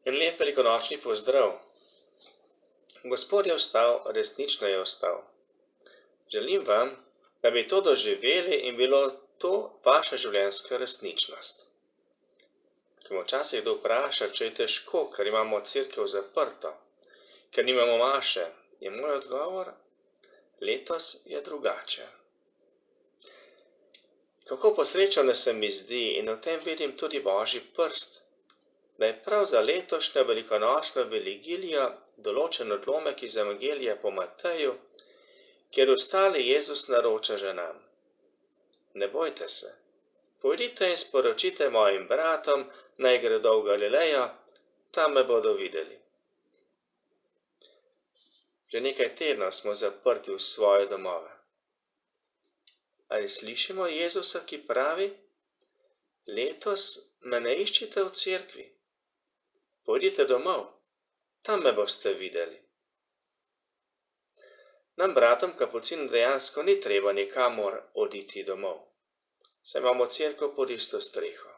In lep velikonočni pozdrav. Gospod je vstal, resnično je vstal. Želim vam, da bi to doživeli in bilo to vaša življenjska resničnost. Ko me včasih kdo vpraša, če je težko, ker imamo cerkev zaprto, ker nimamo maše, je moj odgovor: letos je drugače. Kako posrečeno se mi zdi, in v tem vidim tudi Božji prst, da je prav za letošnjo velikonočno vigilijo določen odlomek iz Evangelija po Mateju, kjer ostali Jezus naroča ženam: ne bojte se, pojdite in sporočite mojim bratom, naj gredo v Galilejo, tam me bodo videli. Že nekaj tednov smo zaprti v svoje domove. Ali slišimo Jezusa, ki pravi: letos me ne iščite v cerkvi, pojdite domov, tam me boste videli. Nam bratom kapucinom dejansko ni treba nikamor oditi domov, saj imamo cerkev pod isto streho.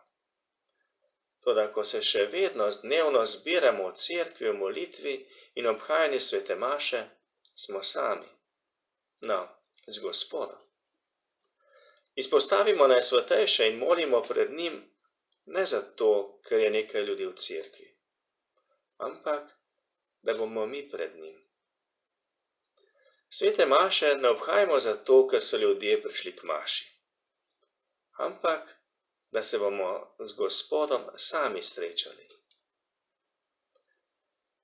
Toda ko se še vedno dnevno zbiramo v cerkvi, v molitvi in obhajanju svete maše, smo sami. No, z Gospodom. Izpostavimo Najsvetejše in molimo pred njim ne zato, ker je nekaj ljudi v cerkvi, ampak da bomo mi pred njim. Svete maše ne obhajamo zato, ker so ljudje prišli k maši, ampak da se bomo z Gospodom sami srečali.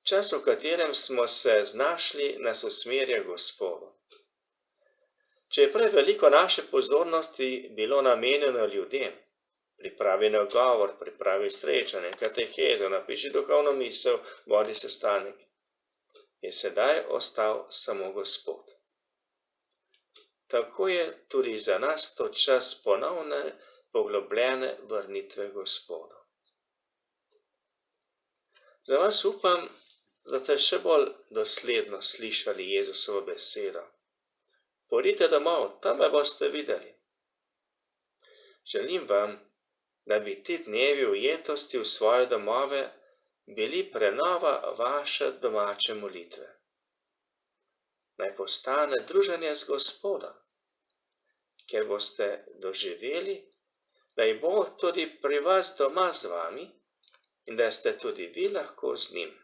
Čas, v katerem smo se znašli, nas usmerja Gospodu. Če je prej veliko naše pozornosti bilo namenjeno ljudem, pripravi nagovor, pripravi srečanje, katehezo, napiši duhovno misel, vodi sestanek, je sedaj ostal samo Gospod. Tako je tudi za nas to čas ponovne, poglobljene vrnitve Gospodu. Za vas upam, da ste še bolj dosledno slišali Jezusovo besedo: pojdite domov, tam me boste videli. Želim vam, da bi ti dnevi ujetosti v svoje domove bili prenova vaše domače molitve. Naj postane druženje z Gospodom, ker boste doživeli, da je Bog tudi pri vas doma z vami in da ste tudi vi lahko z njim.